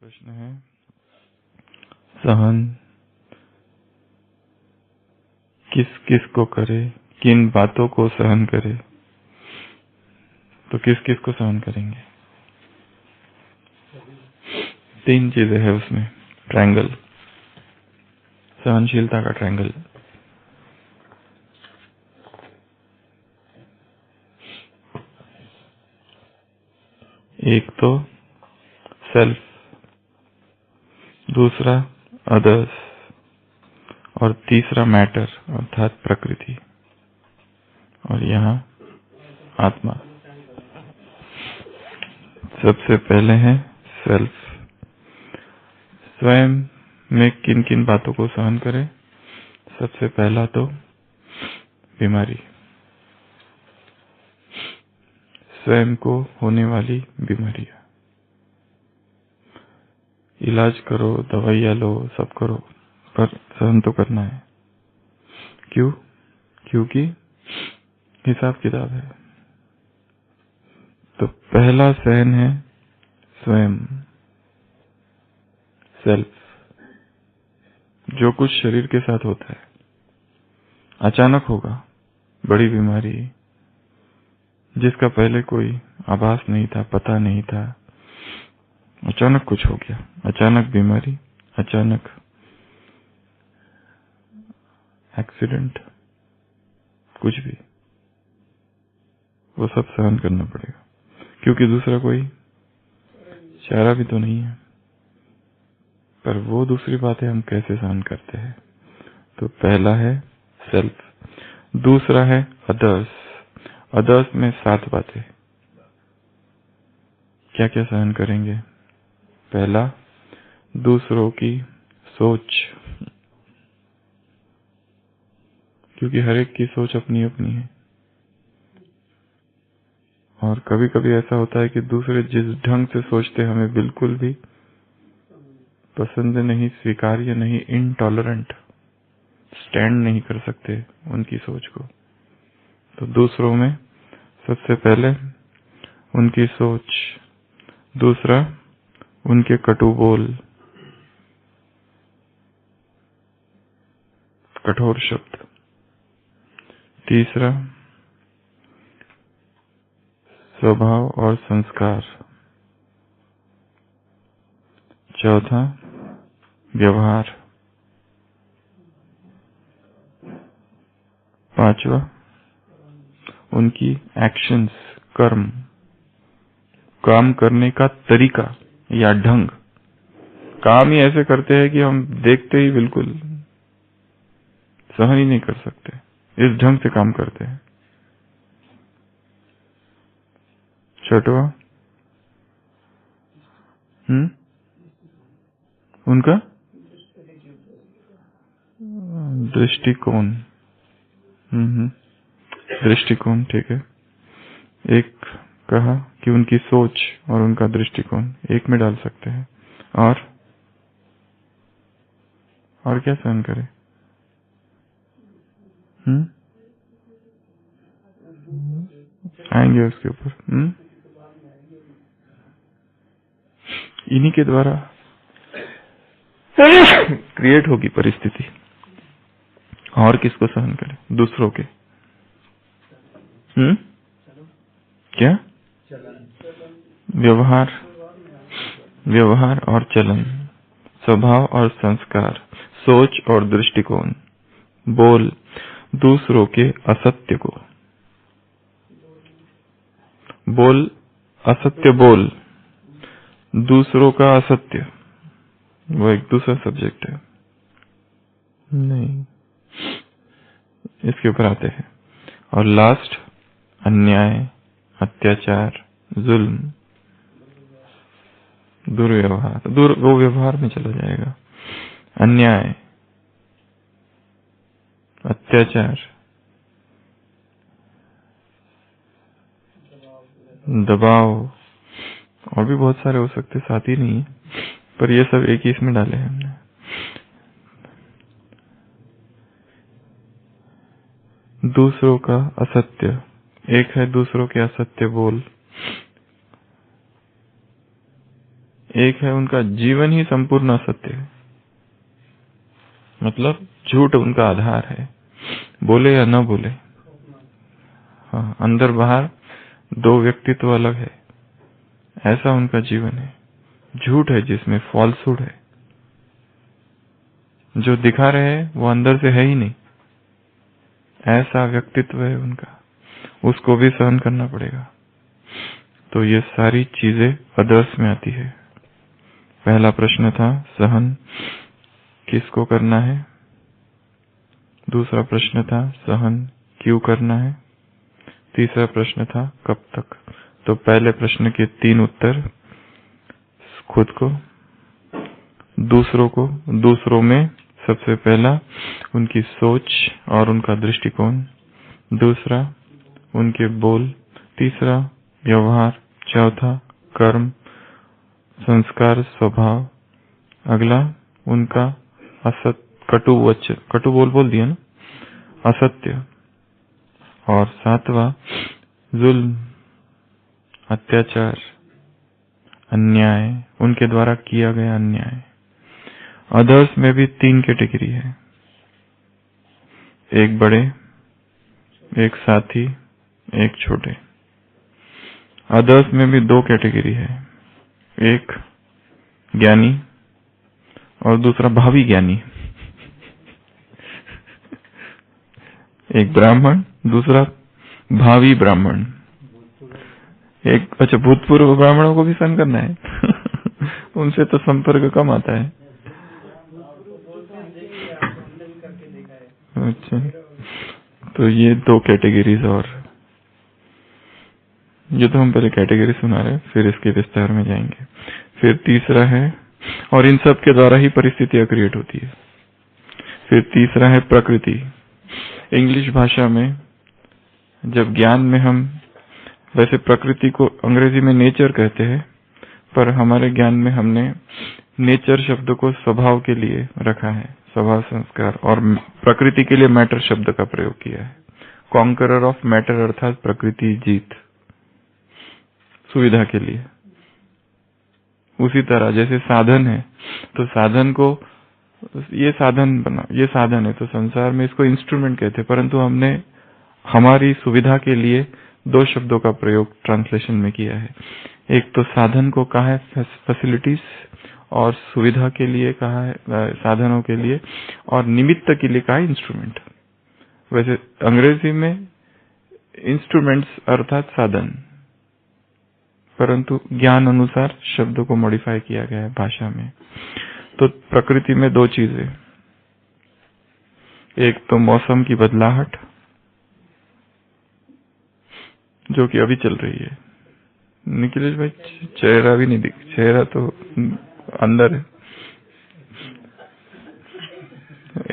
प्रश्न है, सहन किस किस को करे, किन बातों को सहन करे, तो किस किस को सहन करेंगे? 3 चीजें है उसमें, ट्रायंगल, सहनशीलता का ट्रायंगल। एक तो सेल्फ, दूसरा अदर्स और तीसरा मैटर अर्थात प्रकृति, और यहाँ आत्मा। सबसे पहले है सेल्फ। स्वयं में किन किन बातों को सहन करें? सबसे पहला तो बीमारी, स्वयं को होने वाली बीमारियां। इलाज करो, दवाइयां लो, सब करो, पर सहन तो करना है। क्यों? क्योंकि हिसाब किताब है। तो पहला सहन है स्वयं, सेल्फ। जो कुछ शरीर के साथ होता है अचानक होगा, बड़ी बीमारी जिसका पहले कोई आभास नहीं था, पता नहीं था, अचानक कुछ हो गया, अचानक बीमारी, अचानक एक्सीडेंट, कुछ भी, वो सब सहन करना पड़ेगा, क्योंकि दूसरा कोई चारा भी तो नहीं है। पर वो दूसरी बातें हम कैसे सहन करते हैं? तो पहला है सेल्फ, दूसरा है अदर्स। अदर्स में 7 बातें। क्या क्या सहन करेंगे? पहला, दूसरों की सोच, क्योंकि हर एक की सोच अपनी अपनी है, और कभी कभी ऐसा होता है कि दूसरे जिस ढंग से सोचते हमें बिल्कुल भी पसंद नहीं, स्वीकार्य नहीं, इनटॉलरेंट, स्टैंड नहीं कर सकते उनकी सोच को। तो दूसरों में सबसे पहले उनकी सोच, दूसरा उनके कटु बोल, कठोर शब्द, तीसरा स्वभाव और संस्कार, चौथा व्यवहार, पांचवा उनकी एक्शंस, कर्म, काम करने का तरीका या ढंग। काम ही ऐसे करते हैं कि हम देखते ही बिल्कुल सहन ही नहीं कर सकते, इस ढंग से काम करते हैं। छठवा उनका दृष्टिकोण। दृष्टिकोण, ठीक है। एक कहा कि उनकी सोच और उनका दृष्टिकोण एक में डाल सकते हैं। और क्या सहन करें? आएंगे उसके ऊपर। इन्हीं के द्वारा क्रिएट होगी परिस्थिति। और किसको सहन करें? दूसरों के क्या? व्यवहार और चलन, स्वभाव और संस्कार, सोच और दृष्टिकोण, बोल, दूसरों के असत्य को बोल, असत्य बोल, दूसरों का असत्य, वो एक दूसरा सब्जेक्ट है, नहीं, इसके ऊपर आते हैं। और लास्ट, अन्याय, अत्याचार, जुल्म, दुर्व्यवहार, वो व्यवहार में चला जाएगा। अन्याय, अत्याचार, दबाव, और भी बहुत सारे हो सकते, साथ ही नहीं है, पर ये सब एक ही इसमें डाले हैं हमने। दूसरों का असत्य, एक है दूसरों के असत्य बोल, एक है उनका जीवन ही संपूर्ण असत्य है, मतलब झूठ उनका आधार है, बोले या न बोले। हाँ, अंदर बाहर दो व्यक्तित्व अलग है, ऐसा उनका जीवन है। झूठ है जिसमें फॉल्सहुड है, जो दिखा रहे हैं वो अंदर से है ही नहीं, ऐसा व्यक्तित्व है उनका, उसको भी सहन करना पड़ेगा। तो ये सारी चीजें अदर्स में आती है। पहला प्रश्न था सहन किसको करना है, दूसरा प्रश्न था सहन क्यों करना है, तीसरा प्रश्न था कब तक। तो पहले प्रश्न के 3 उत्तर, खुद को, दूसरों को, दूसरों में सबसे पहला उनकी सोच और उनका दृष्टिकोण, दूसरा उनके बोल, तीसरा व्यवहार, चौथा कर्म, संस्कार, स्वभाव, अगला उनका कटु वचन, कटु बोल दिया ना, असत्य, और सातवां जुल्म, अत्याचार, अन्याय, उनके द्वारा किया गया अन्याय। अदर्स में भी 3 कैटेगरी है, एक बड़े, एक साथी, एक छोटे। अदर्स में भी 2 कैटेगरी है, एक ज्ञानी और दूसरा भावी ज्ञानी। एक ब्राह्मण, दूसरा भावी ब्राह्मण। एक अच्छा, भूतपूर्व ब्राह्मणों को भी सहन करना है। उनसे तो संपर्क कम आता है। अच्छा, तो ये 2 कैटेगरीज, और ये तो हम पहले कैटेगरी सुना रहे, फिर इसके विस्तार में जाएंगे। फिर तीसरा है, और इन सब के द्वारा ही परिस्थितियां क्रिएट होती है। फिर तीसरा है प्रकृति। इंग्लिश भाषा में जब ज्ञान में हम, वैसे प्रकृति को अंग्रेजी में नेचर कहते हैं, पर हमारे ज्ञान में हमने नेचर शब्द को स्वभाव के लिए रखा है, स्वभाव संस्कार, और प्रकृति के लिए मैटर शब्द का प्रयोग किया है। कॉन्करर ऑफ मैटर अर्थात प्रकृति जीत, सुविधा के लिए। उसी तरह जैसे साधन है, तो साधन को, ये साधन बना, ये साधन है, तो संसार में इसको इंस्ट्रूमेंट कहते हैं, परंतु हमने हमारी सुविधा के लिए 2 शब्दों का प्रयोग ट्रांसलेशन में किया है। एक तो साधन को कहा है फैसिलिटीज, और सुविधा के लिए कहा है, साधनों के लिए, और निमित्त के लिए कहा है इंस्ट्रूमेंट। वैसे अंग्रेजी में इंस्ट्रूमेंट्स अर्थात साधन, परंतु ज्ञान अनुसार शब्दों को मॉडिफाई किया गया है भाषा में। तो प्रकृति में 2 चीजें, एक तो मौसम की बदलाहट जो कि अभी चल रही है। निखिलेश भाई चेहरा भी नहीं दिख, चेहरा तो अंदर है,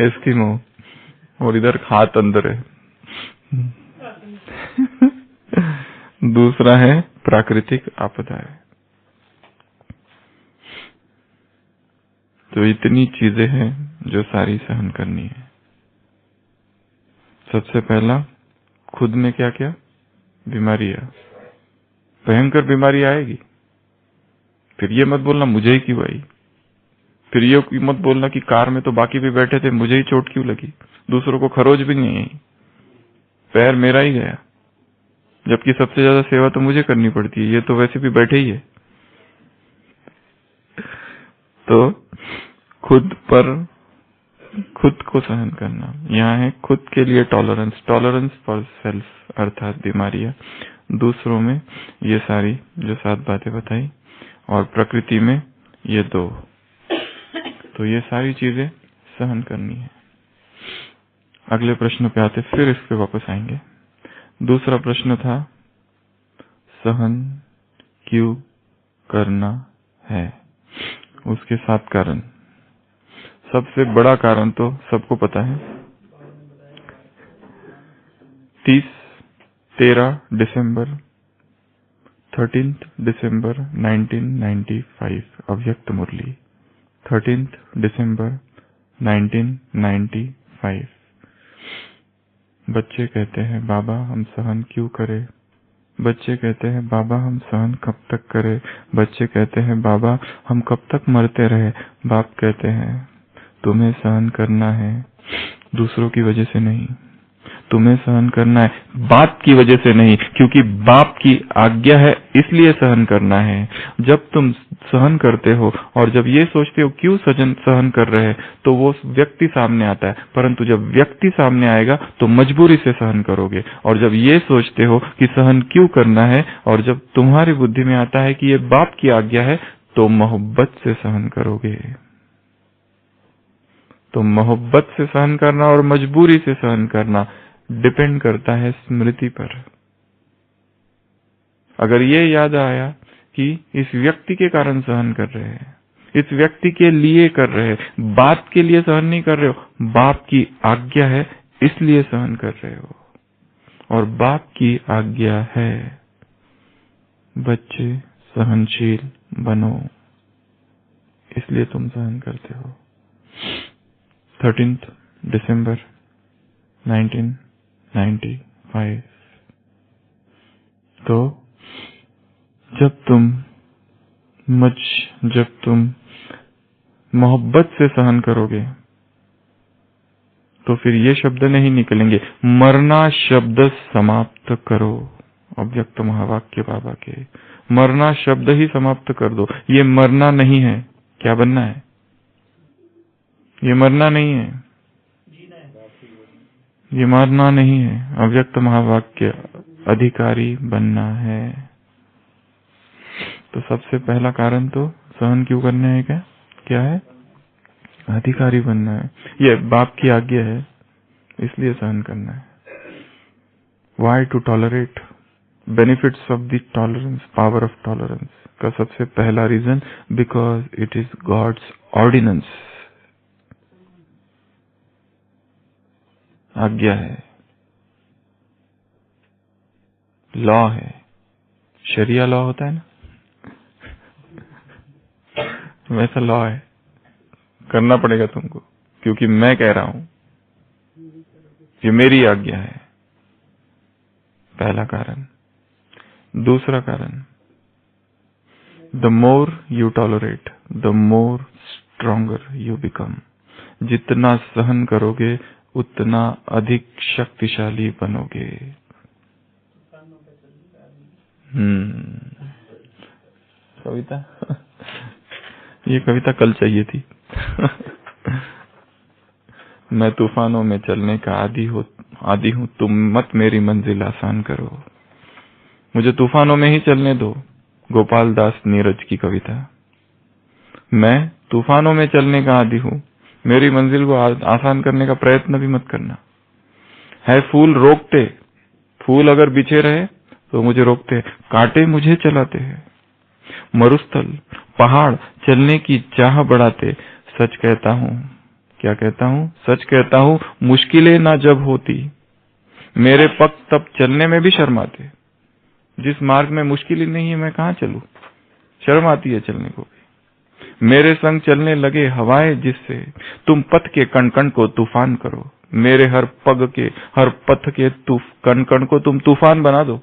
एस्किमो, और इधर हाथ अंदर है। दूसरा है प्राकृतिक आपदाएं। तो इतनी चीजें हैं जो सारी सहन करनी है। सबसे पहला खुद में क्या क्या बीमारियां, भयंकर बीमारी आएगी, फिर ये मत बोलना मुझे ही क्यों आई, फिर ये मत बोलना कि कार में तो बाकी भी बैठे थे, मुझे ही चोट क्यों लगी, दूसरों को खरोच भी नहीं आई, पैर मेरा ही गया, जबकि सबसे ज्यादा सेवा तो मुझे करनी पड़ती है, ये तो वैसे भी बैठे ही है। तो खुद को सहन करना, यहाँ है खुद के लिए टॉलरेंस, टॉलरेंस फॉर सेल्फ अर्थात बीमारियां, दूसरों में ये सारी जो 7 बातें बताई, और प्रकृति में ये 2। तो ये सारी चीजें सहन करनी है। अगले प्रश्न पे आते, फिर इस पे वापस आएंगे। दूसरा प्रश्न था सहन क्यों करना है, उसके 7 कारण। सबसे बड़ा कारण तो सबको पता है, 13 दिसंबर 1995 अव्यक्त मुरली, 13 दिसंबर 1995। बच्चे कहते हैं बाबा हम सहन क्यों करें, बच्चे कहते हैं बाबा हम सहन कब तक करें। बच्चे कहते हैं बाबा हम कब तक मरते रहे। बाप कहते हैं तुम्हें सहन करना है दूसरों की वजह से नहीं, तुम्हें सहन करना है बाप की वजह से नहीं, क्योंकि बाप की आज्ञा है इसलिए सहन करना है। जब तुम सहन करते हो और जब ये सोचते हो क्यों सहन कर रहे हैं, तो वो व्यक्ति सामने आता है, परंतु जब व्यक्ति सामने आएगा तो मजबूरी से सहन करोगे। और जब ये सोचते हो कि सहन क्यों करना है और जब तुम्हारी बुद्धि में आता है कि ये बाप की आज्ञा है, तो मोहब्बत से सहन करोगे। तो मोहब्बत से सहन करना और मजबूरी से सहन करना डिपेंड करता है स्मृति पर। अगर ये याद आया कि इस व्यक्ति के कारण सहन कर रहे हैं, इस व्यक्ति के लिए कर रहे हैं, बाप के लिए सहन नहीं कर रहे हो, बाप की आज्ञा है इसलिए सहन कर रहे हो। और बाप की आज्ञा है बच्चे सहनशील बनो, इसलिए तुम सहन करते हो। 13 दिसंबर 1995। तो जब तुम मोहब्बत से सहन करोगे तो फिर ये शब्द नहीं निकलेंगे, मरना शब्द समाप्त करो। अव्यक्त महावाक्य बाबा के, मरना शब्द ही समाप्त कर दो। ये मरना नहीं है, क्या बनना है? ये मरना नहीं है, ये मरना नहीं है, अव्यक्त महावाक्य अधिकारी बनना है। तो सबसे पहला कारण तो सहन क्यों करना है, क्या है? अधिकारी बनना है। ये बाप की आज्ञा है इसलिए सहन करना है। Why to tolerate, benefits of the tolerance, power of tolerance का सबसे पहला reason, because it is God's ordinance. आज्ञा है, लॉ है। शरिया लॉ होता है ना, वैसा लॉ है, करना पड़ेगा तुमको, क्योंकि मैं कह रहा हूं, ये मेरी आज्ञा है। पहला कारण। दूसरा कारण, the more you tolerate the more stronger you become. जितना सहन करोगे उतना अधिक शक्तिशाली बनोगे। कविता ये कविता कल चाहिए थी। मैं तूफानों में चलने का आदी हूँ, तुम मत मेरी मंजिल आसान करो। मुझे तूफानों में ही चलने दो। गोपाल दास नीरज की कविता। मैं तूफानों में चलने का आदी हूँ, मेरी मंजिल को आसान करने का प्रयत्न भी मत करना। है फूल रोकते, फूल अगर बिछे रहे तो मुझे रोकते, कांटे मुझे चलाते हैं। मरुस्थल पहाड़ चलने की चाह बढ़ाते। सच कहता हूँ, क्या कहता हूँ? सच कहता हूँ, मुश्किलें ना जब होती, मेरे पग तब चलने में भी शर्माते। जिस मार्ग में मुश्किल ही नहीं है, मैं कहाँ चलूं? शर्म आती है चलने को भी। मेरे संग चलने लगे हवाएं जिससे, तुम पथ के कण कण को तूफान करो। मेरे हर पग के, हर पथ के कण कण को तुम तूफान बना दो,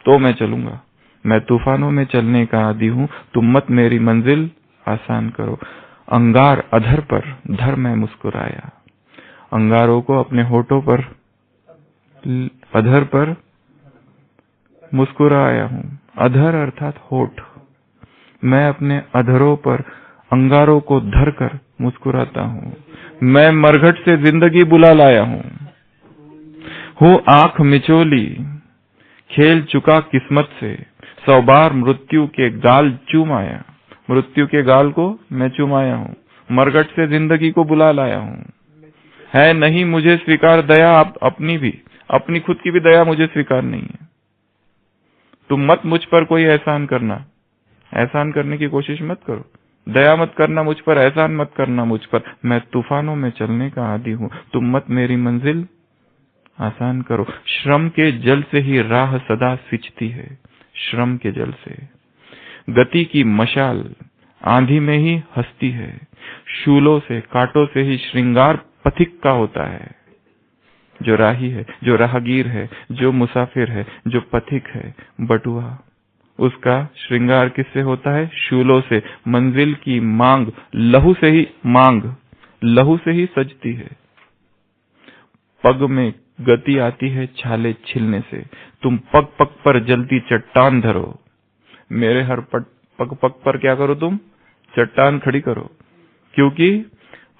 तो मैं चलूंगा। मैं तूफानों में चलने का आदी हूँ, तुम मत मेरी मंजिल आसान करो। अंगार अधर पर धर मैं मुस्कुराया। अंगारों को अपने होठों पर, अधर पर मुस्कुराया हूँ। अधर अर्थात होठ। मैं अपने अधरों पर अंगारों को धर कर मुस्कुराता हूँ। मैं मरघट से जिंदगी बुला लाया हूँ आंख मिचोली, खेल चुका किस्मत से, 100 बार मृत्यु के गाल चूमाया। मृत्यु के गाल को मैं चूमाया हूँ, मरघट से जिंदगी को बुला लाया हूँ। है नहीं मुझे स्वीकार दया अपनी भी, अपनी खुद की भी दया मुझे स्वीकार नहीं है। तुम मत मुझ पर कोई एहसान करना, एहसान करने की कोशिश मत करो। दया मत करना मुझ पर, एहसान मत करना मुझ पर। मैं तूफानों में चलने का आदी हूँ, तुम मत मेरी मंजिल आसान करो। श्रम के जल से ही राह सदा सिंचती है, श्रम के जल से। गति की मशाल आंधी में ही हंसती है, शूलों से कांटों से ही श्रृंगार पथिक का होता है। जो राही है, जो राहगीर है, जो मुसाफिर है, जो पथिक है, बटुआ, उसका श्रृंगार किससे होता है? शूलों से। मंजिल की मांग लहू से ही, मांग लहू से ही सजती है। पग में गति आती है छाले छिलने से। तुम पग पग पर जलती चट्टान धरो, मेरे हर पग पग पर क्या करो? तुम चट्टान खड़ी करो। क्योंकि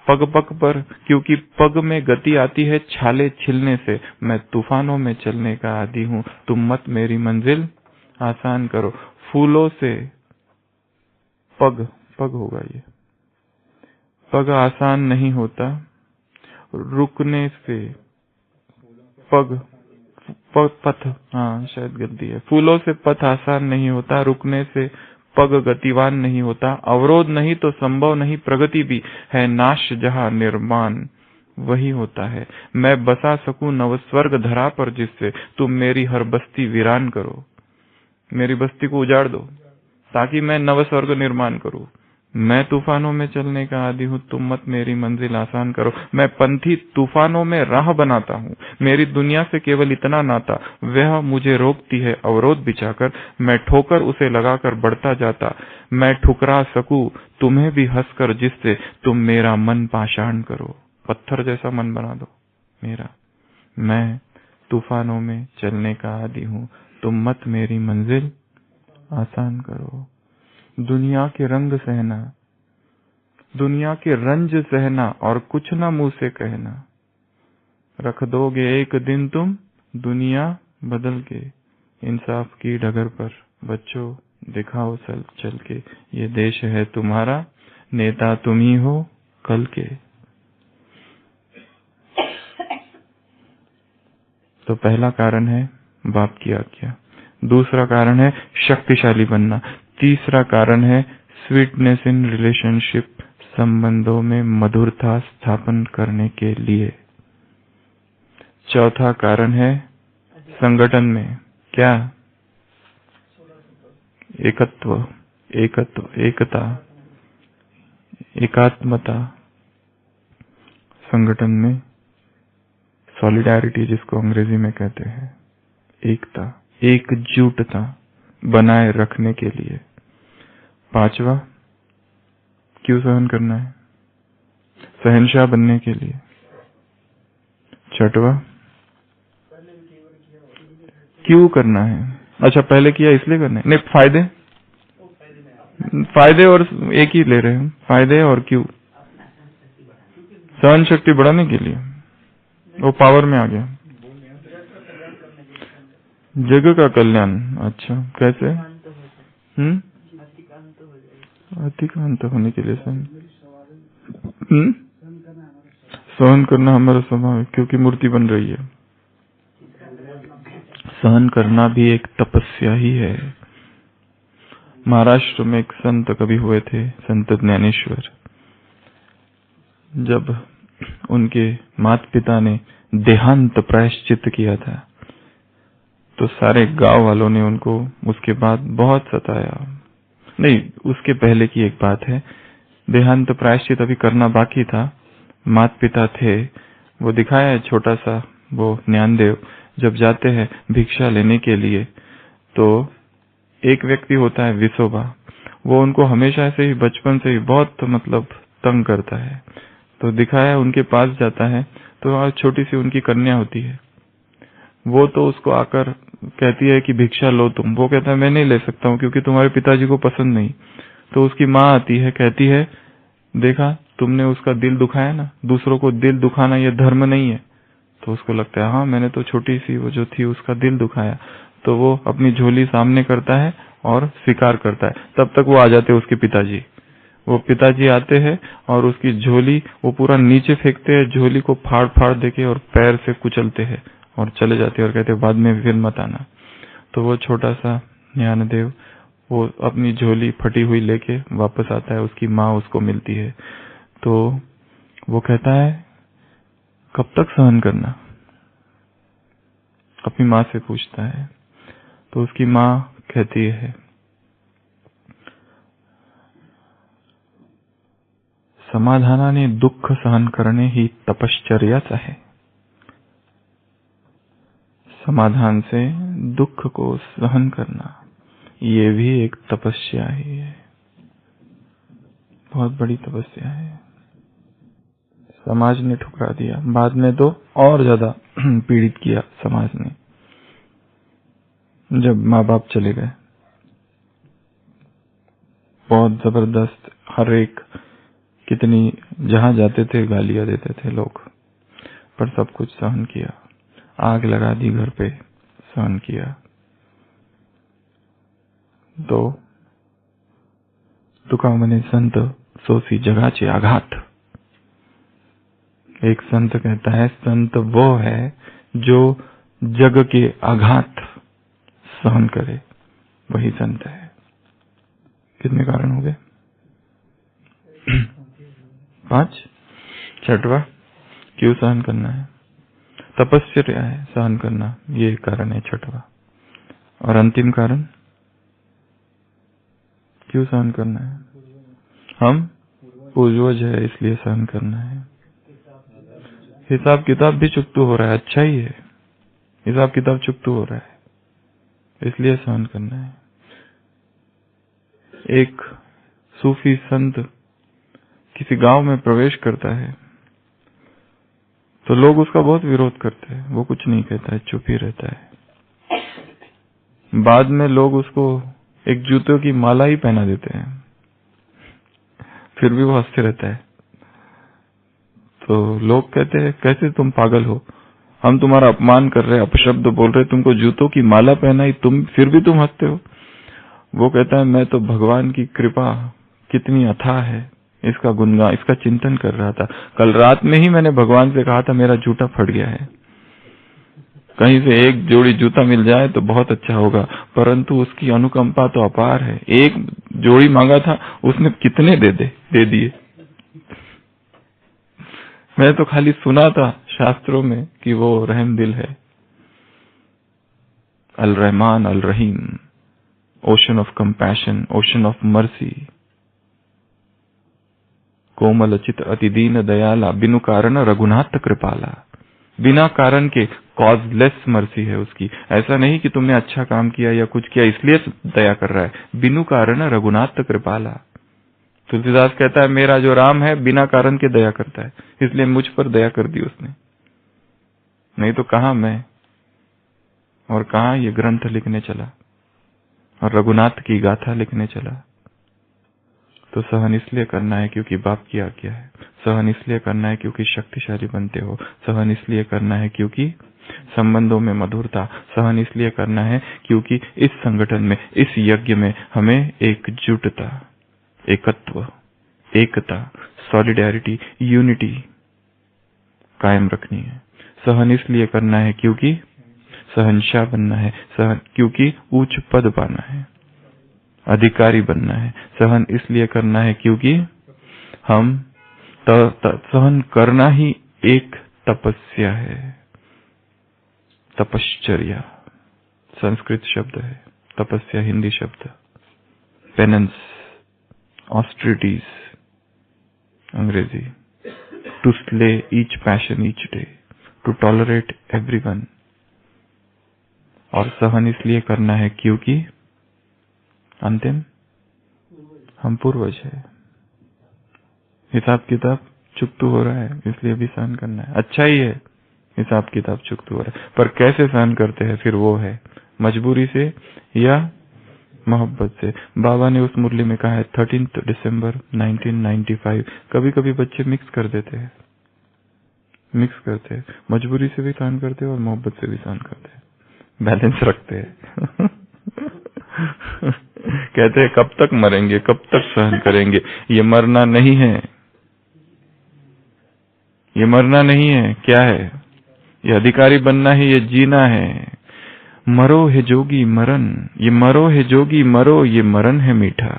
क्योंकि पग में गति आती है छाले छिलने से। मैं तूफानों में चलने का आदी हूँ, तुम मत मेरी मंजिल आसान करो। फूलों से पग, पग होगा ये, पग आसान नहीं होता, रुकने से पग, पथ, हाँ शायद गलती है। फूलों से पथ आसान नहीं होता, रुकने से पग गतिवान नहीं होता। अवरोध नहीं तो संभव नहीं प्रगति भी, है नाश जहाँ निर्माण वही होता है। मैं बसा सकूं नव स्वर्ग धरा पर, जिससे तुम मेरी हर बस्ती वीरान करो। मेरी बस्ती को उजाड़ दो ताकि मैं नव स्वर्ग निर्माण करूं। मैं तूफानों में चलने का आदी हूँ, तुम मत मेरी मंजिल आसान करो। मैं पंथी तूफानों में राह बनाता हूँ, मेरी दुनिया से केवल इतना नाता, वह मुझे रोकती है अवरोध बिछाकर। मैं ठोकर उसे लगाकर बढ़ता जाता, मैं ठुकरा सकूं तुम्हें भी हंसकर, जिससे तुम मेरा मन पाषाण करो। पत्थर जैसा मन बना दो मेरा। मैं तूफानों में चलने का आदी हूँ, तुम मत मेरी मंजिल आसान करो। दुनिया के रंग सहना, दुनिया के रंज सहना, और कुछ ना मुंह से कहना। रख दोगे एक दिन तुम दुनिया बदल के, इंसाफ की डगर पर बच्चों दिखाओ चल के। ये देश है तुम्हारा, नेता तुम ही हो कल के। तो पहला कारण है बाप की आज्ञा, दूसरा कारण है शक्तिशाली बनना, तीसरा कारण है स्वीटनेस इन रिलेशनशिप, संबंधों में मधुरता स्थापन करने के लिए। चौथा कारण है संगठन में क्या? एकत्व, एकता, एकात्मता। संगठन में सॉलिडारिटी, जिसको अंग्रेजी में कहते हैं, एकता, एकजुटता बनाए रखने के लिए। पांचवा, क्यों सहन करना है? सहनशाह बनने के लिए। छठवा, क्यों करना है? अच्छा, पहले किया इसलिए करना है? नहीं, फायदे और एक ही ले रहे हैं, फायदे और क्यों। सहन शक्ति बढ़ाने के लिए, वो पावर में आ गया। जगह का कल्याण। अच्छा, कैसे? अति का अंत होने के लिए सहन करना हमारा स्वभाव है, क्योंकि मूर्ति बन रही है। सहन करना भी एक तपस्या ही है। महाराष्ट्र में एक संत कवि हुए थे, संत ज्ञानेश्वर। जब उनके माता पिता ने देहांत प्रायश्चित किया था, तो सारे गांव वालों ने उनको उसके बाद बहुत सताया। नहीं, उसके पहले की एक बात है। देहांत प्रायश्चित अभी करना बाकी था। माता पिता थे, वो दिखाया है छोटा सा, वो ज्ञानदेव जब जाते हैं भिक्षा लेने के लिए, तो एक व्यक्ति होता है विसोबा, वो उनको हमेशा से ही बचपन से ही बहुत मतलब तंग करता है। तो दिखाया उनके पास जाता है, तो छोटी सी उनकी कन्या होती है, वो तो उसको आकर कहती है कि भिक्षा लो तुम। वो कहता है मैं नहीं ले सकता हूँ क्योंकि तुम्हारे पिताजी को पसंद नहीं। तो उसकी माँ आती है, कहती है देखा तुमने उसका दिल दुखाया ना, दूसरों को दिल दुखाना ये धर्म नहीं है। तो उसको लगता है हाँ, मैंने तो छोटी सी वो जो थी उसका दिल दुखाया। तो वो अपनी झोली सामने करता है और स्वीकार करता है। तब तक वो आ जाते हैं उसके पिताजी। वो पिताजी आते हैं और उसकी झोली वो पूरा नीचे फेंकते हैं, झोली को फाड़ फाड़ देके और पैर से कुचलते हैं और चले जाते हैं और कहते हैं बाद में फिर मत आना। तो वो छोटा सा ज्ञानदेव वो अपनी झोली फटी हुई लेके वापस आता है, उसकी माँ उसको मिलती है। तो वो कहता है कब तक सहन करना, अपनी माँ से पूछता है। तो उसकी माँ कहती है समाधानाने दुःख सहन करणे ही तपश्चर्याच आहे। समाधान से दुख को सहन करना, ये भी एक तपस्या ही है, बहुत बड़ी तपस्या है। समाज ने ठुकरा दिया, बाद में तो और ज्यादा पीड़ित किया समाज ने, जब माँ बाप चले गए। बहुत जबरदस्त, हर एक कितनी, जहां जाते थे गालियां देते थे लोग, पर सब कुछ सहन किया। आग लगा दी घर पे, सहन किया। तो तुका मने संत सोसी जगाचे आघात। एक संत कहता है, संत वो है जो जग के आघात सहन करे, वही संत है। कितने कारण हो गए? 5। छठवा, क्यों सहन करना है? तपस्या है सहन करना, ये कारण है छठवा। और अंतिम कारण, क्यों सहन करना है? हम पूर्वज है इसलिए सहन करना है। हिसाब किताब भी चुकतू हो रहा है, अच्छा ही है, हिसाब किताब चुकतू हो रहा है, इसलिए सहन करना है। एक सूफी संत किसी गांव में प्रवेश करता है तो लोग उसका बहुत विरोध करते हैं, वो कुछ नहीं कहता है, चुप ही रहता है। बाद में लोग उसको एक जूतों की माला ही पहना देते हैं, फिर भी वो हंसते रहता है। तो लोग कहते हैं, कैसे तुम पागल हो, हम तुम्हारा अपमान कर रहे हैं, अपशब्द बोल रहे, तुमको जूतों की माला पहनाई, तुम फिर भी तुम हंसते हो। वो कहता है, मैं तो भगवान की कृपा कितनी अथाह है, इसका गुणगान, इसका चिंतन कर रहा था। कल रात में ही मैंने भगवान से कहा था मेरा जूता फट गया है, कहीं से एक जोड़ी जूता मिल जाए तो बहुत अच्छा होगा, परंतु उसकी अनुकंपा तो अपार है। एक जोड़ी मांगा था, उसने कितने दे दिए। मैं तो खाली सुना था शास्त्रों में कि वो रहम दिल है, अल रहमान अल रहीम, ocean of compassion, ocean of mercy, कोमल चित अति दीन दयाला, बिनु कारण रघुनाथ कृपाला। बिना कारण के कॉजलेस मर्सी है उसकी। ऐसा नहीं कि तुमने अच्छा काम किया या कुछ किया इसलिए दया कर रहा है, बिनु कारण रघुनाथ कृपाला। तुलसीदास कहता है, मेरा जो राम है बिना कारण के दया करता है, इसलिए मुझ पर दया कर दी उसने, नहीं तो कहां मैं और कहां ये ग्रंथ लिखने चला और रघुनाथ की गाथा लिखने चला। तो सहन इसलिए करना है क्योंकि बाप की आज्ञा है, सहन इसलिए करना है क्योंकि शक्तिशाली बनते हो, सहन इसलिए करना है क्योंकि संबंधों में मधुरता, सहन इसलिए करना है क्योंकि इस संगठन में, इस यज्ञ में हमें एकजुटता, एकत्व, एकता, सॉलिडेरिटी, यूनिटी कायम रखनी है। सहन इसलिए करना है क्योंकि सहनशाह बनना है, सहन क्योंकि उच्च पद पाना है, अधिकारी बनना है। सहन इसलिए करना है क्योंकि हम सहन करना ही एक तपस्या है। तपश्चर्या संस्कृत शब्द है, तपस्या हिंदी शब्द। पेनेंस, ऑस्ट्रिटीज अंग्रेजी। To slay each passion each day, to tolerate everyone. और सहन इसलिए करना है क्योंकि अंतिम हम पूर्वज है, हिसाब किताब चुकतू हो रहा है इसलिए भी सहन करना है। अच्छा ही है हिसाब किताब चुकतू हो रहा है, पर कैसे सहन करते हैं फिर वो है, मजबूरी से या मोहब्बत से। बाबा ने उस मुरली में कहा है 13 दिसंबर 1995, कभी कभी बच्चे मिक्स कर देते हैं, मिक्स करते हैं, मजबूरी से भी सहन करते हैं और मोहब्बत से भी सहन करते हैं, बैलेंस रखते हैं। कहते हैं कब तक मरेंगे, कब तक सहन करेंगे, ये मरना नहीं है, ये मरना नहीं है, क्या है ये, अधिकारी बनना है, ये जीना है। मरो है जोगी मरण, ये मरो है जोगी मरो, ये मरण है मीठा।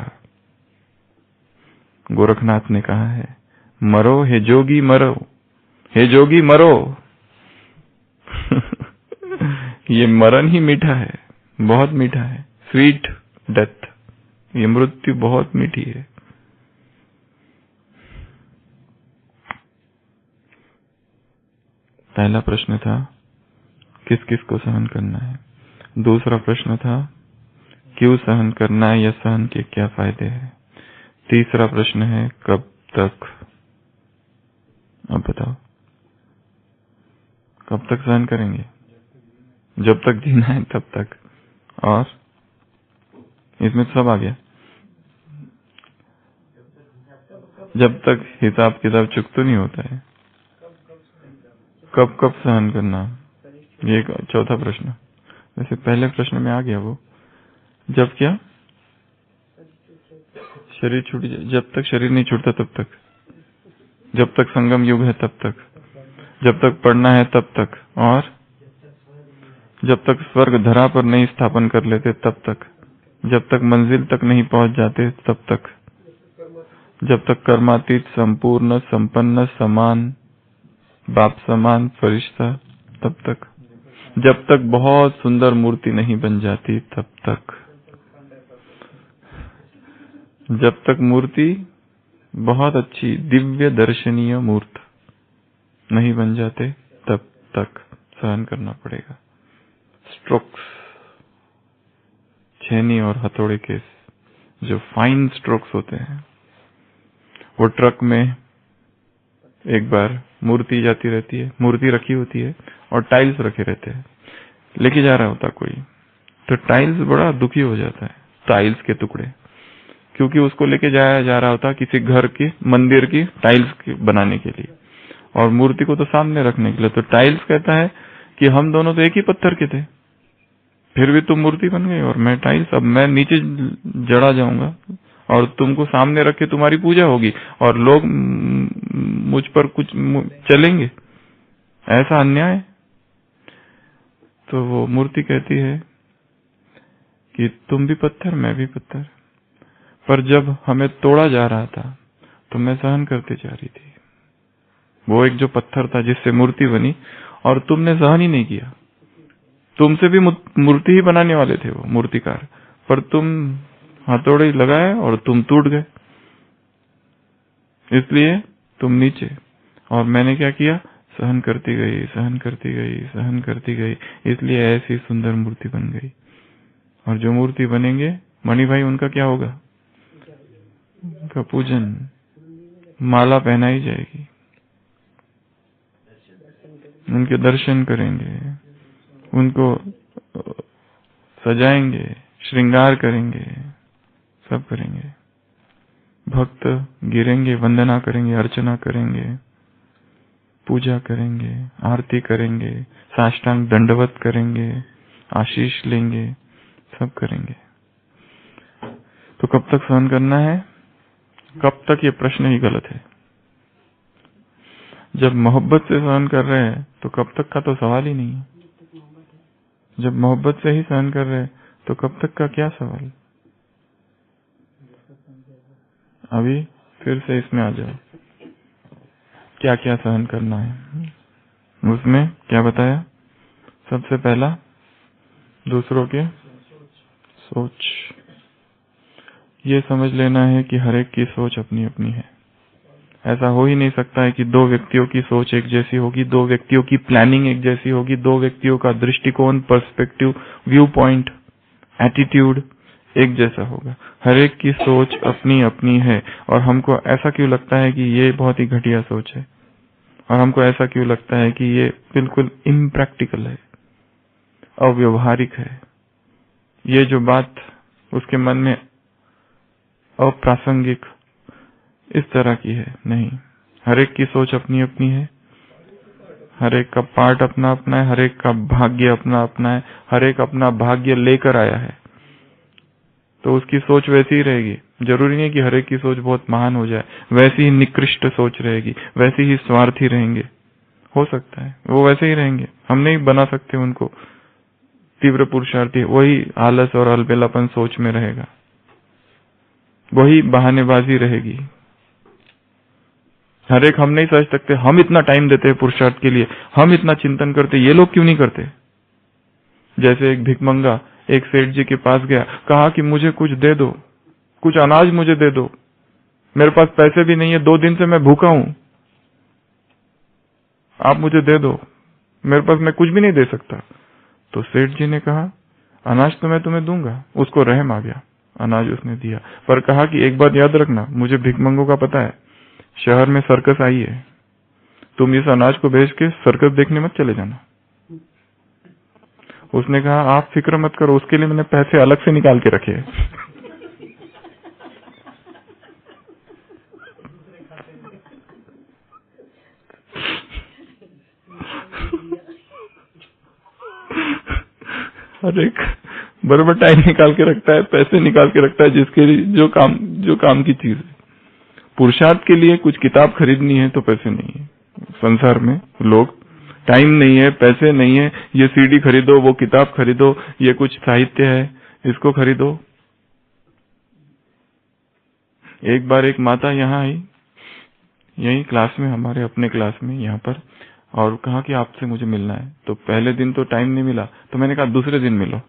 गोरखनाथ ने कहा है, मरो है जोगी मरो, हे जोगी मरो। ये मरण ही मीठा है, बहुत मीठा है, स्वीट डेथ, ये मृत्यु बहुत मीठी है। पहला प्रश्न था किस किस को सहन करना है। दूसरा प्रश्न था क्यों सहन करना है या सहन के क्या फायदे हैं। तीसरा प्रश्न है कब तक। अब बताओ कब तक सहन करेंगे। जब तक जीना है तब तक। और इसमें तो सब आ गया। जब तक हिसाब किताब चुकता नहीं होता है। कब कब सहन करना, ये एक चौथा प्रश्न। वैसे पहले प्रश्न में आ गया वो। जब क्या शरीर छूट जाए, जब तक शरीर नहीं छूटता तब तक, जब तक संगम युग है तब तक, जब तक पढ़ना है तब तक, और जब तक स्वर्ग धरा पर नहीं स्थापन कर लेते तब तक, जब तक मंजिल तक नहीं पहुंच जाते तब तक, जब तक कर्मातीत संपूर्ण संपन्न समान बाप समान फरिश्ता तब तक, जब तक बहुत सुंदर मूर्ति नहीं बन जाती तब तक, जब तक मूर्ति बहुत अच्छी दिव्य दर्शनीय मूर्त नहीं बन जाते तब तक सहन करना पड़ेगा। स्ट्रोक्स, छेनी और हथौड़े के जो फाइन स्ट्रोक्स होते हैं, वो ट्रक में एक बार मूर्ति जाती रहती है, मूर्ति रखी होती है और टाइल्स रखे रहते हैं, लेके जा रहा होता कोई, तो टाइल्स बड़ा दुखी हो जाता है, टाइल्स के टुकड़े, क्योंकि उसको लेके जाया जा रहा होता किसी घर की मंदिर की टाइल्स बनाने के लिए, और मूर्ति को तो सामने रखने के लिए। तो टाइल्स कहता है कि हम दोनों तो एक ही पत्थर के थे, फिर भी तुम मूर्ति बन गई और मैं टाइल्स, अब मैं नीचे जड़ा जाऊंगा और तुमको सामने रख के तुम्हारी पूजा होगी और लोग मुझ पर कुछ चलेंगे, ऐसा अन्याय। तो वो मूर्ति कहती है कि तुम भी पत्थर मैं भी पत्थर, पर जब हमें तोड़ा जा रहा था तो मैं सहन करते जा रही थी। वो एक जो पत्थर था जिससे मूर्ति बनी और तुमने सहन ही नहीं किया, तुमसे भी मूर्ति ही बनाने वाले थे वो मूर्तिकार, पर तुम हथौड़े लगाए और तुम टूट गए, इसलिए तुम नीचे, और मैंने क्या किया, सहन करती गई सहन करती गई सहन करती गई, इसलिए ऐसी सुंदर मूर्ति बन गई। और जो मूर्ति बनेंगे मणि भाई, उनका क्या होगा, उनका पूजन, माला पहनाई जाएगी, उनके दर्शन करेंगे, उनको सजाएंगे, श्रृंगार करेंगे, सब करेंगे। भक्त गिरेंगे, वंदना करेंगे, अर्चना करेंगे, पूजा करेंगे, आरती करेंगे, साष्टांग दंडवत करेंगे, आशीष लेंगे, सब करेंगे। तो कब तक सहन करना है, कब तक, ये प्रश्न ही गलत है। जब मोहब्बत से सहन कर रहे हैं तो कब तक का तो सवाल ही नहीं है। जब मोहब्बत से ही सहन कर रहे हैं तो कब तक का क्या सवाल। अभी फिर से इसमें आ जाओ, क्या क्या सहन करना है। उसमें क्या बताया, सबसे पहला दूसरों के सोच, ये समझ लेना है कि हर एक की सोच अपनी अपनी है। ऐसा हो ही नहीं सकता है कि दो व्यक्तियों की सोच एक जैसी होगी, दो व्यक्तियों की प्लानिंग एक जैसी होगी, दो व्यक्तियों का दृष्टिकोण, पर्सपेक्टिव, व्यू पॉइंट, एटीट्यूड एक जैसा होगा। हर एक की सोच अपनी अपनी है, और हमको ऐसा क्यों लगता है कि ये बहुत ही घटिया सोच है, और हमको ऐसा क्यों लगता है कि ये बिल्कुल इम्प्रैक्टिकल है, अव्यवहारिक है, ये जो बात उसके मन में अप्रासंगिक इस तरह की है। नहीं, हर एक की सोच अपनी अपनी है, हर एक का पार्ट अपना अपना है, हर एक का भाग्य अपना अपना है, हर एक अपना भाग्य लेकर आया है, तो उसकी सोच वैसी ही रहेगी। जरूरी नहीं कि हर एक की सोच बहुत महान हो जाए, वैसी ही निकृष्ट सोच रहेगी, वैसी ही स्वार्थी रहेंगे, हो सकता है वो वैसे ही रहेंगे, हम नहीं बना सकते उनको तीव्र पुरुषार्थी। वही आलस और अलबेलापन सोच में रहेगा, वही बहानेबाजी रहेगी। हर एक हम नहीं सोच सकते, हम इतना टाइम देते हैं पुरुषार्थ के लिए, हम इतना चिंतन करते, ये लोग क्यों नहीं करते। जैसे एक भिखमंगा एक सेठ जी के पास गया, कहा कि मुझे कुछ दे दो, कुछ अनाज मुझे दे दो, मेरे पास पैसे भी नहीं है, 2 दिन से मैं भूखा हूं, आप मुझे दे दो, मेरे पास मैं कुछ भी नहीं दे सकता। तो सेठ जी ने कहा अनाज तो मैं तुम्हें दूंगा। उसको रहम आ गया, अनाज उसने दिया, पर कहा कि एक बात याद रखना, मुझे भिखमंगों का पता है, शहर में सर्कस आई है, तुम इस अनाज को भेज के सर्कस देखने मत चले जाना। उसने कहा आप फिक्र मत करो, उसके लिए मैंने पैसे अलग से निकाल के रखे हैं। हर एक बराबर टाइम निकाल के रखता है, पैसे निकाल के रखता है, जिसके लिए जो काम की चीज है। पुरुषार्थ के लिए कुछ किताब खरीदनी है तो पैसे नहीं है। संसार में लोग टाइम नहीं है, पैसे नहीं है, ये सीडी खरीदो, वो किताब खरीदो, ये कुछ साहित्य है इसको खरीदो। एक बार एक माता यहाँ आई, यही क्लास में, हमारे अपने क्लास में यहाँ पर, और कहा कि आपसे मुझे मिलना है। तो पहले दिन तो टाइम नहीं मिला, तो मैंने कहा दूसरे दिन मिलो।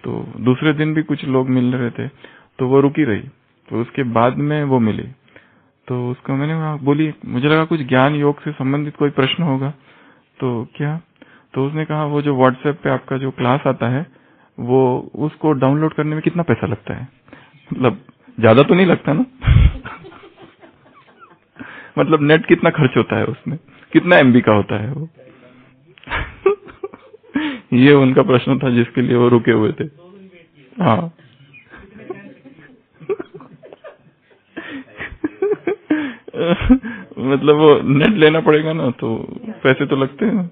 तो दूसरे दिन भी कुछ लोग मिल रहे थे, तो वो रुकी रही, तो उसके बाद में वो मिली। तो उसको मैंने कहा, बोली, मुझे लगा कुछ ज्ञान योग से संबंधित कोई प्रश्न होगा। तो क्या? तो उसने कहा वो जो व्हाट्सएप पे आपका जो क्लास आता है, वो उसको डाउनलोड करने में कितना पैसा लगता है? मतलब ज्यादा तो नहीं लगता ना? मतलब नेट कितना खर्च होता है उसमें, कितना एमबी का होता है वो? ये उनका प्रश्न था जिसके लिए वो रुके हुए थे। हाँ। मतलब वो नेट लेना पड़ेगा ना, तो पैसे तो लगते हैं।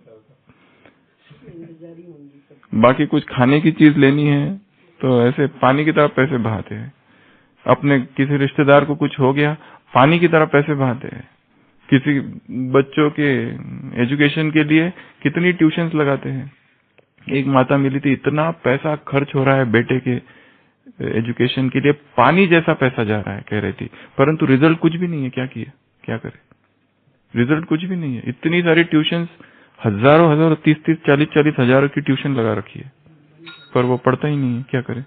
बाकी कुछ खाने की चीज लेनी है तो ऐसे पानी की तरह पैसे बहाते हैं। अपने किसी रिश्तेदार को कुछ हो गया, पानी की तरह पैसे बहाते हैं। किसी बच्चों के एजुकेशन के लिए कितनी ट्यूशंस लगाते हैं। एक माता मिली थी, इतना पैसा खर्च हो रहा है बेटे के एजुकेशन के लिए, पानी जैसा पैसा जा रहा है कह रही थी, परंतु रिजल्ट कुछ भी नहीं है। क्या किया, क्या करे? रिजल्ट कुछ भी नहीं है। इतनी सारी ट्यूशंस, हजारों 30 40 हजार की ट्यूशन लगा रखी है, पर वो पढ़ता ही नहीं है। क्या करे?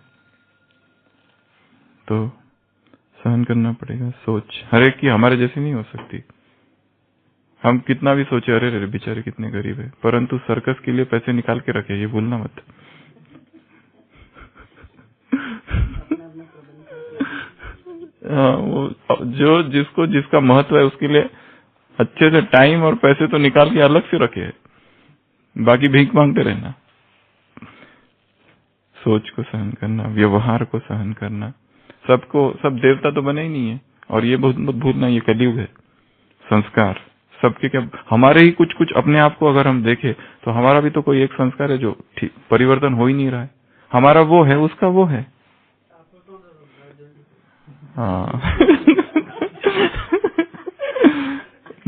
तो सहन करना पड़ेगा। सोच हर एक की हमारे जैसी नहीं हो सकती। हम कितना भी सोचे, अरे रे बेचारे कितने गरीब है, परंतु सर्कस के लिए पैसे निकाल के रखे, ये भूलना मत। हाँ, वो जो जिसको जिसका महत्व है उसके लिए अच्छे से टाइम और पैसे तो निकाल के अलग से रखे, बाकी भीख मांगते रहना। सोच को सहन करना, व्यवहार को सहन करना। सब देवता तो बने ही नहीं है, और ये बहुत मत भूलना, ये कलयुग है। संस्कार सबके, क्या हमारे ही कुछ अपने आप को अगर हम देखें तो हमारा भी तो कोई एक संस्कार है जो ठीक परिवर्तन हो ही नहीं रहा है। हमारा वो है, उसका वो है। हाँ।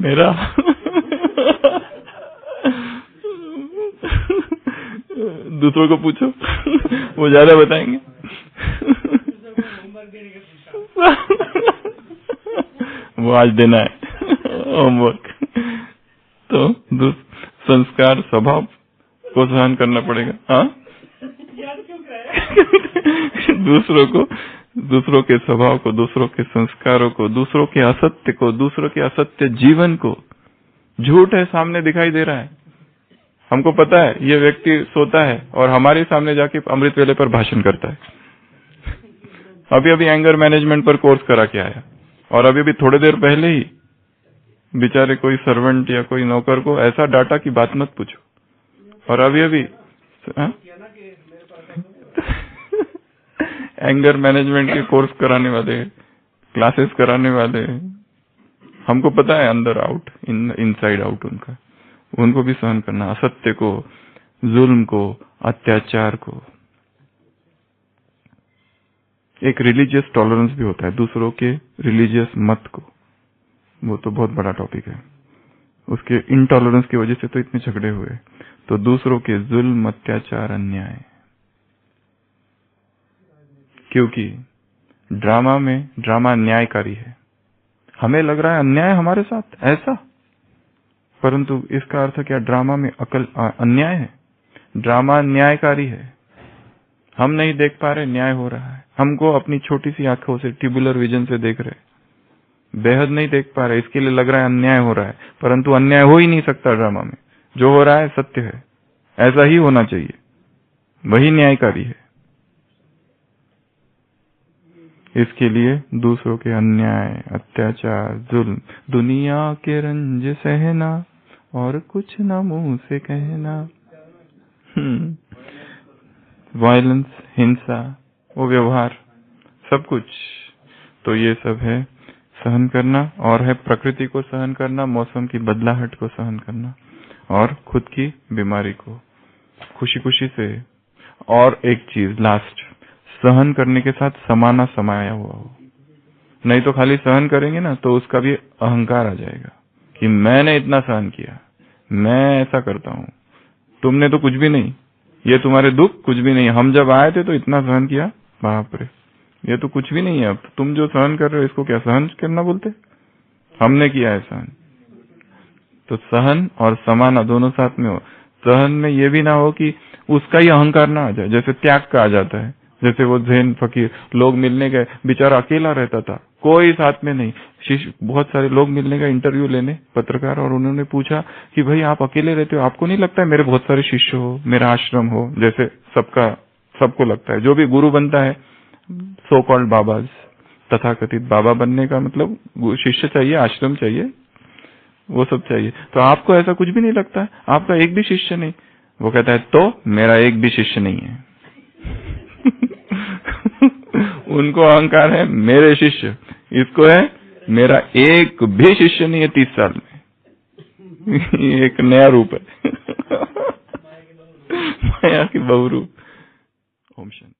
मेरा दूसरों को पूछो, वो ज्यादा बताएंगे। वो आज देना है होमवर्क। तो संस्कार स्वभाव को सहन करना पड़ेगा। हाँ, दूसरों के स्वभाव को, दूसरों के संस्कारों को, दूसरों के असत्य को, दूसरों के असत्य जीवन को। झूठ है, सामने दिखाई दे रहा है, हमको पता है ये व्यक्ति सोता है और हमारे सामने जाके अमृत वेले पर भाषण करता है। अभी एंगर मैनेजमेंट पर कोर्स करा के आया, और अभी थोड़ी देर पहले ही बेचारे कोई सर्वेंट या कोई नौकर को ऐसा डाटा की बात मत पूछो। और अभी एंगर मैनेजमेंट के कोर्स कराने वाले, क्लासेस कराने वाले, हमको पता है अंदर आउट, इनसाइड आउट उनको भी सहन करना, असत्य को, जुल्म को, अत्याचार को। एक रिलीजियस टॉलरेंस भी होता है, दूसरों के रिलीजियस मत को, वो तो बहुत बड़ा टॉपिक है। उसके इनटॉलरेंस की वजह से तो इतने झगड़े हुए। तो दूसरों के जुल्म, अत्याचार, अन्याय, क्योंकि ड्रामा न्यायकारी है। हमें लग रहा है अन्याय हमारे साथ ऐसा, परंतु इसका अर्थ क्या? ड्रामा में अन्याय है, ड्रामा न्यायकारी है। हम नहीं देख पा रहे न्याय हो रहा है, हमको अपनी छोटी सी आंखों से, ट्यूबुलर विजन से देख रहे, बेहद नहीं देख पा रहे, इसके लिए लग रहा है अन्याय हो रहा है, परंतु अन्याय हो ही नहीं सकता ड्रामा में। जो हो रहा है सत्य है, ऐसा ही होना चाहिए। वही न्यायकारी है। इसके लिए दूसरों के अन्याय, अत्याचार, जुल्म, दुनिया के रंज सहना और कुछ ना मुंह से कहना, वायलेंस, हिंसा, वो व्यवहार, सब कुछ। तो ये सब है सहन करना, और है प्रकृति को सहन करना, मौसम की बदलाहट को सहन करना, और खुद की बीमारी को खुशी खुशी से। और एक चीज लास्ट, सहन करने के साथ समाना समाया हुआ हो। नहीं तो खाली सहन करेंगे ना तो उसका भी अहंकार आ जाएगा कि मैंने इतना सहन किया, मैं ऐसा करता हूं, तुमने तो कुछ भी नहीं, ये तुम्हारे दुख कुछ भी नहीं, हम जब आए थे तो इतना सहन किया, बाप रे, ये तो कुछ भी नहीं है। अब तुम जो सहन कर रहे हो इसको क्या सहन करना बोलते? हमने किया है सहन। तो सहन और समाना दोनों साथ में हो। सहन में ये भी ना हो कि उसका ही अहंकार ना आ जाए, जैसे त्याग का आ जाता है। जैसे वो जैन फकीर, लोग मिलने गए, बेचारा अकेला रहता था, कोई साथ में नहीं। शिष्य बहुत सारे लोग मिलने गए इंटरव्यू लेने, पत्रकार, और उन्होंने पूछा कि भाई आप अकेले रहते हो, आपको नहीं लगता है मेरे बहुत सारे शिष्य हो, मेरा आश्रम हो? जैसे सबको लगता है, जो भी गुरु बनता है, सो कॉल्ड बाबाज, तथाकथित बाबा बनने का मतलब शिष्य चाहिए, आश्रम चाहिए, वो सब चाहिए। तो आपको ऐसा कुछ भी नहीं लगता है? आपका एक भी शिष्य नहीं? वो कहता है तो मेरा एक भी शिष्य नहीं है। उनको अहंकार है मेरे शिष्य, इसको है मेरा एक भी शिष्य नहीं है 30 साल में। ये एक नया रूप है। माया की बहुरूप। ओम शांति।